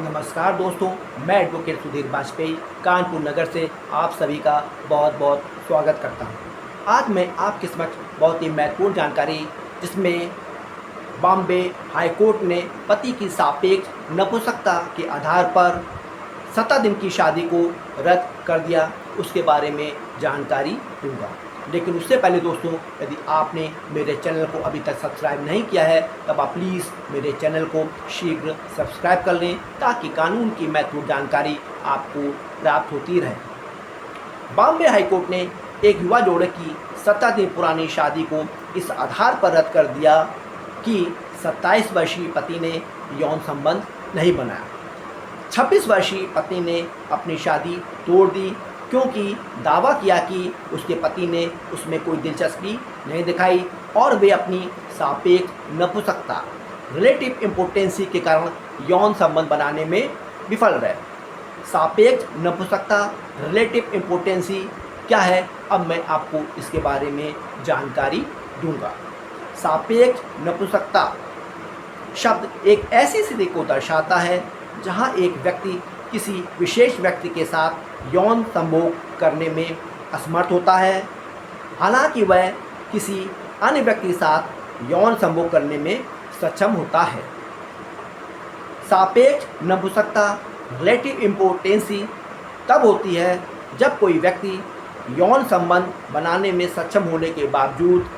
नमस्कार दोस्तों, मैं एडवोकेट सुधीर वाजपेयी कानपुर नगर से आप सभी का बहुत बहुत स्वागत करता हूं। आज मैं आपके समक्ष बहुत ही महत्वपूर्ण जानकारी, जिसमें बॉम्बे हाई कोर्ट ने पति की सापेक्ष नपुंसकता के आधार पर 17 दिन की शादी को रद्द कर दिया, उसके बारे में जानकारी दूंगा। लेकिन उससे पहले दोस्तों, यदि आपने मेरे चैनल को अभी तक सब्सक्राइब नहीं किया है, तब आप प्लीज़ मेरे चैनल को शीघ्र सब्सक्राइब कर लें, ताकि कानून की महत्वपूर्ण जानकारी आपको प्राप्त होती रहे। बॉम्बे हाई कोर्ट ने एक युवा जोड़े की 17 दिन पुरानी शादी को इस आधार पर रद्द कर दिया कि 27 वर्षीय पति ने यौन संबंध नहीं बनाया। 26 वर्षीय पत्नी ने अपनी शादी तोड़ दी, क्योंकि दावा किया कि उसके पति ने उसमें कोई दिलचस्पी नहीं दिखाई और वे अपनी सापेक्ष नपुंसकता रिलेटिव इम्पोर्टेंसी के कारण यौन संबंध बनाने में विफल रहे। सापेक्ष नपुंसकता रिलेटिव इम्पोर्टेंसी क्या है, अब मैं आपको इसके बारे में जानकारी दूंगा। सापेक्ष नपुंसकता शब्द एक ऐसी स्थिति को दर्शाता है जहां एक व्यक्ति किसी विशेष व्यक्ति के साथ यौन संभोग करने में असमर्थ होता है, हालांकि वह किसी अन्य व्यक्ति के साथ यौन संभोग करने में सक्षम होता है। सापेक्ष नपुंसकता रिलेटिव इम्पोर्टेंसी तब होती है जब कोई व्यक्ति यौन संबंध बनाने में सक्षम होने के बावजूद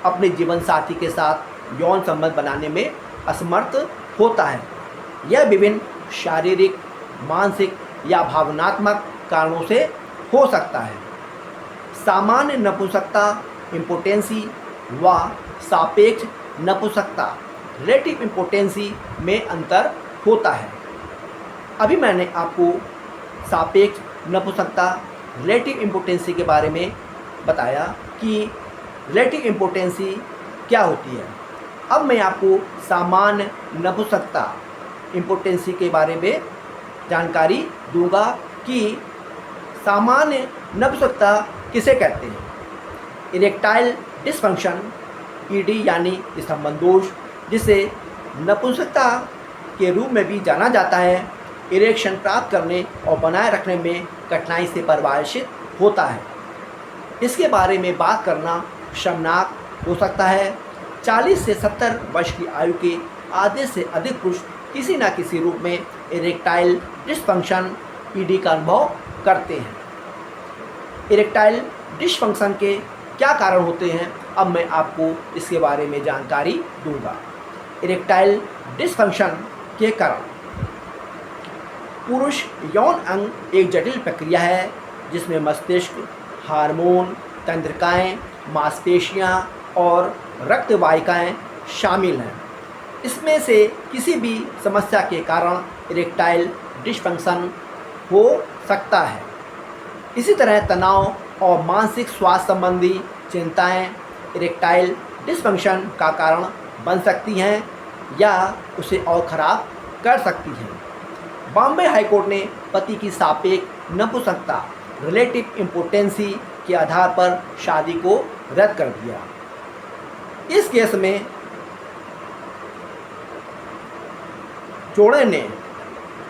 अपने जीवन साथी के साथ यौन संबंध बनाने में असमर्थ होता है। यह विभिन्न शारीरिक, मानसिक या भावनात्मक कारणों से हो सकता है। सामान्य नपुंसकता इम्पोर्टेंसी व सापेक्ष नपुंसकता रिलेटिव इम्पोर्टेंसी में अंतर होता है। अभी मैंने आपको सापेक्ष नपुंसकता रिलेटिव इम्पोर्टेंसी के बारे में बताया कि रिलेटिव इम्पोर्टेंसी क्या होती है। अब मैं आपको सामान्य नपुंसकता इम्पोर्टेंसी के बारे में जानकारी दूंगा कि सामान्य नपुंसकता किसे कहते हैं। इरेक्टाइल डिसफंक्शन ईडी यानी स्तंभन दोष, जिसे नपुंसकता के रूप में भी जाना जाता है, इरेक्शन प्राप्त करने और बनाए रखने में कठिनाई से परिभाषित होता है। इसके बारे में बात करना शर्मनाक हो सकता है। 40 से 70 वर्ष की आयु के आधे से अधिक पुरुष किसी न किसी रूप में इरेक्टाइल डिसफंक्शन ईडी का अनुभव करते हैं। इरेक्टाइल डिसफंक्शन के क्या कारण होते हैं, अब मैं आपको इसके बारे में जानकारी दूंगा। इरेक्टाइल डिसफंक्शन के कारण पुरुष यौन अंग एक जटिल प्रक्रिया है, जिसमें मस्तिष्क, हार्मोन, तंत्रिकाएं, मांसपेशियां और रक्त वाहिकाएं शामिल हैं। इसमें से किसी भी समस्या के कारण इरेक्टाइल डिसफंक्शन हो सकता है। इसी तरह तनाव और मानसिक स्वास्थ्य संबंधी चिंताएं इरेक्टाइल डिसफंक्शन का कारण बन सकती हैं या उसे और ख़राब कर सकती हैं। बॉम्बे हाई कोर्ट ने पति की सापेक्ष नपुंसकता रिलेटिव इम्पोर्टेंसी के आधार पर शादी को रद्द कर दिया। इस केस में जोड़े ने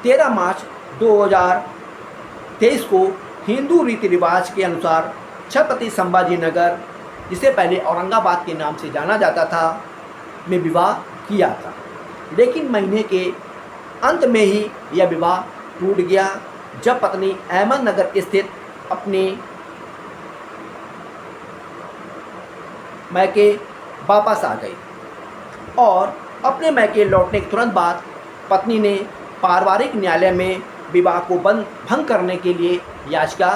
13 मार्च 2023 को हिंदू रीति रिवाज के अनुसार छत्रपति संभाजी नगर, जिसे पहले औरंगाबाद के नाम से जाना जाता था, में विवाह किया था। लेकिन महीने के अंत में ही यह विवाह टूट गया, जब पत्नी अहमदनगर स्थित अपने मैके वापस आ गई और अपने मैके लौटने के तुरंत बाद पत्नी ने पारिवारिक न्यायालय में विवाह को भंग करने के लिए याचिका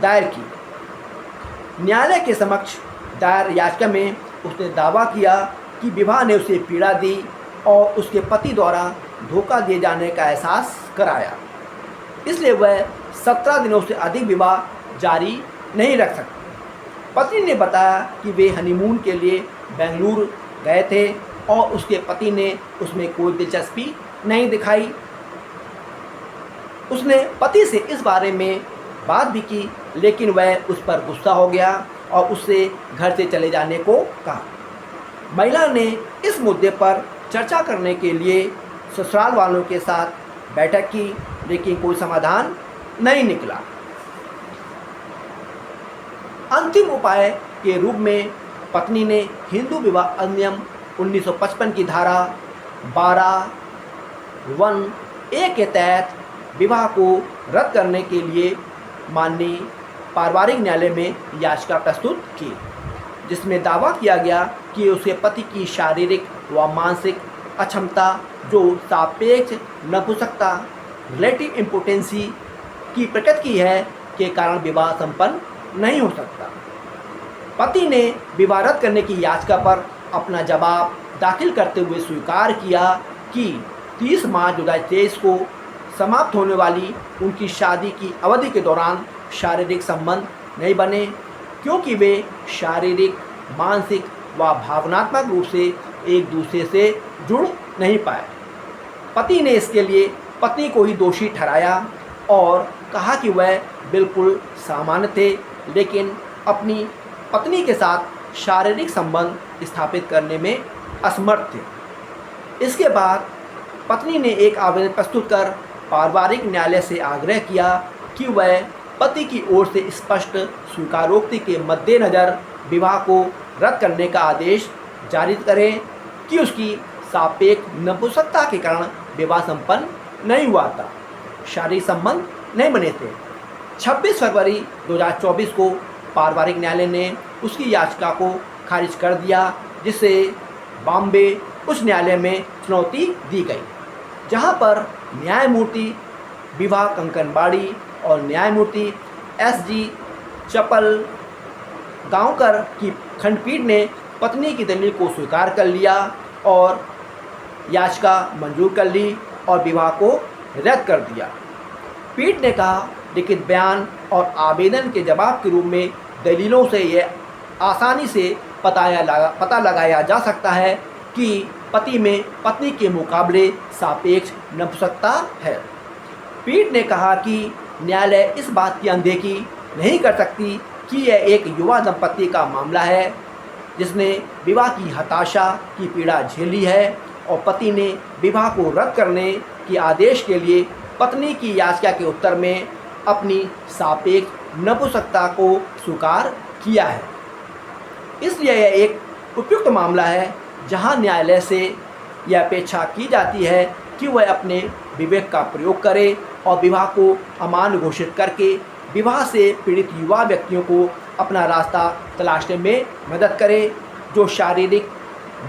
दायर की। न्यायालय के समक्ष दायर याचिका में उसने दावा किया कि विवाह ने उसे पीड़ा दी और उसके पति द्वारा धोखा दिए जाने का एहसास कराया, इसलिए वह 17 दिनों से अधिक विवाह जारी नहीं रख सकती। पत्नी ने बताया कि वे हनीमून के लिए बेंगलुरु गए थे और उसके पति ने उसमें कोई दिलचस्पी नहीं दिखाई। उसने पति से इस बारे में बात भी की, लेकिन वह उस पर गुस्सा हो गया और उससे घर से चले जाने को कहा। महिला ने इस मुद्दे पर चर्चा करने के लिए ससुराल वालों के साथ बैठक की, लेकिन कोई समाधान नहीं निकला। अंतिम उपाय के रूप में पत्नी ने हिंदू विवाह अधिनियम 1955 की धारा 12(1)(a) के तहत विवाह को रद्द करने के लिए माननीय पारिवारिक न्यायालय में याचिका प्रस्तुत की, जिसमें दावा किया गया कि उसके पति की शारीरिक व मानसिक अक्षमता जो सापेक्ष नपुंसकता रिलेटिव इम्पोर्टेंसी की प्रकृति है के कारण विवाह संपन्न नहीं हो सकता। पति ने विवाह रद्द करने की याचिका पर अपना जवाब दाखिल करते हुए स्वीकार किया कि 30 मार्च 2023 को समाप्त होने वाली उनकी शादी की अवधि के दौरान शारीरिक संबंध नहीं बने, क्योंकि वे शारीरिक, मानसिक व भावनात्मक रूप से एक दूसरे से जुड़ नहीं पाए। पति ने इसके लिए पत्नी को ही दोषी ठहराया और कहा कि वह बिल्कुल सामान्य थे, लेकिन अपनी पत्नी के साथ शारीरिक संबंध स्थापित करने में असमर्थ थे। इसके बाद पत्नी ने एक आवेदन प्रस्तुत कर पारिवारिक न्यायालय से आग्रह किया कि वह पति की ओर से स्पष्ट स्वीकारोक्ति के मद्देनज़र विवाह को रद्द करने का आदेश जारी करें कि उसकी सापेक्ष नपुंसकता के कारण विवाह संपन्न नहीं हुआ था, शारीरिक संबंध नहीं बने थे। 26 फरवरी 2024 को पारिवारिक न्यायालय ने उसकी याचिका को खारिज कर दिया, जिसे बॉम्बे उच्च न्यायालय में चुनौती दी गई, जहां पर न्यायमूर्ति विभा कंकनबाड़ी और न्यायमूर्ति SG चपलगांवकर की खंडपीठ ने पत्नी की दलील को स्वीकार कर लिया और याचिका मंजूर कर ली और विवाह को रद्द कर दिया। पीठ ने कहा, लिखित बयान और आवेदन के जवाब के रूप में दलीलों से यह आसानी से पता लगाया जा सकता है कि पति में पत्नी के मुकाबले सापेक्ष नपुंसकता है। पीठ ने कहा कि न्यायालय इस बात की अनदेखी नहीं कर सकती कि यह एक युवा दंपति का मामला है जिसने विवाह की हताशा की पीड़ा झेली है और पति ने विवाह को रद्द करने के आदेश के लिए पत्नी की याचिका के उत्तर में अपनी सापेक्ष नपुंसकता को स्वीकार किया है। इसलिए यह एक उपयुक्त मामला है जहां न्यायालय से यह अपेक्षा की जाती है कि वह अपने विवेक का प्रयोग करे और विवाह को अमान्य घोषित करके विवाह से पीड़ित युवा व्यक्तियों को अपना रास्ता तलाशने में मदद करे, जो शारीरिक,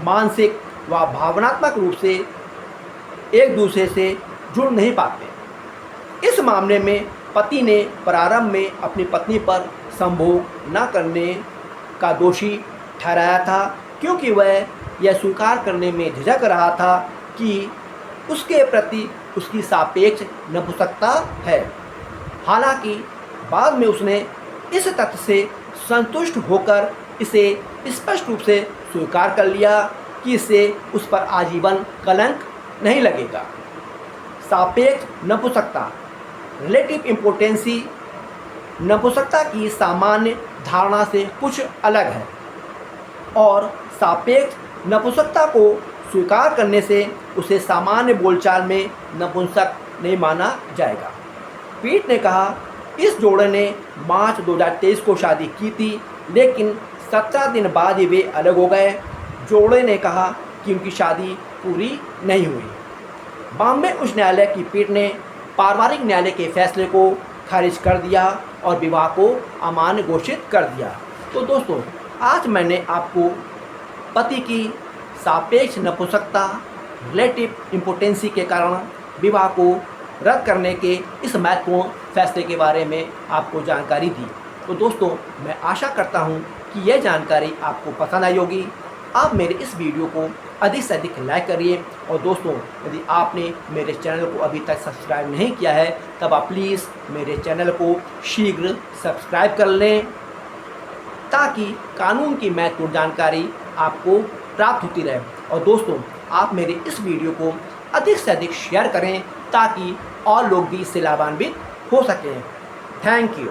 मानसिक व भावनात्मक रूप से एक दूसरे से जुड़ नहीं पाते। इस मामले में पति ने प्रारंभ में अपनी पत्नी पर संभोग न करने का दोषी ठहराया था, क्योंकि वह यह स्वीकार करने में झिझक रहा था कि उसके प्रति उसकी सापेक्ष नपुंसकता है। हालांकि बाद में उसने इस तथ्य से संतुष्ट होकर इसे स्पष्ट रूप से स्वीकार कर लिया कि इससे उस पर आजीवन कलंक नहीं लगेगा। सापेक्ष नपुंसकता रिलेटिव इम्पोर्टेंसी नपुंसकता की सामान्य धारणा से कुछ अलग है और सापेक्ष नपुंसकता को स्वीकार करने से उसे सामान्य बोलचाल में नपुंसक नहीं माना जाएगा। पीठ ने कहा, इस जोड़े ने मार्च 2023 को शादी की थी, लेकिन 17 दिन बाद ही वे अलग हो गए। जोड़े ने कहा कि उनकी शादी पूरी नहीं हुई। बॉम्बे उच्च न्यायालय की पीठ ने पारिवारिक न्यायालय के फैसले को खारिज कर दिया और विवाह को अमान्य घोषित कर दिया। तो दोस्तों, आज मैंने आपको पति की सापेक्ष नपुंसकता रिलेटिव इम्पोर्टेंसी के कारण विवाह को रद्द करने के इस महत्वपूर्ण फैसले के बारे में आपको जानकारी दी। तो दोस्तों, मैं आशा करता हूं कि यह जानकारी आपको पसंद आई होगी। आप मेरे इस वीडियो को अधिक से अधिक लाइक करिए और दोस्तों, यदि आपने मेरे चैनल को अभी तक सब्सक्राइब नहीं किया है तब आप प्लीज़ मेरे चैनल को शीघ्र सब्सक्राइब कर लें, ताकि कानून की महत्वपूर्ण जानकारी आपको प्राप्त होती रहे। और दोस्तों, आप मेरे इस वीडियो को अधिक से अधिक शेयर करें ताकि और लोग भी इससे लाभान्वित हो सकें। Thank you.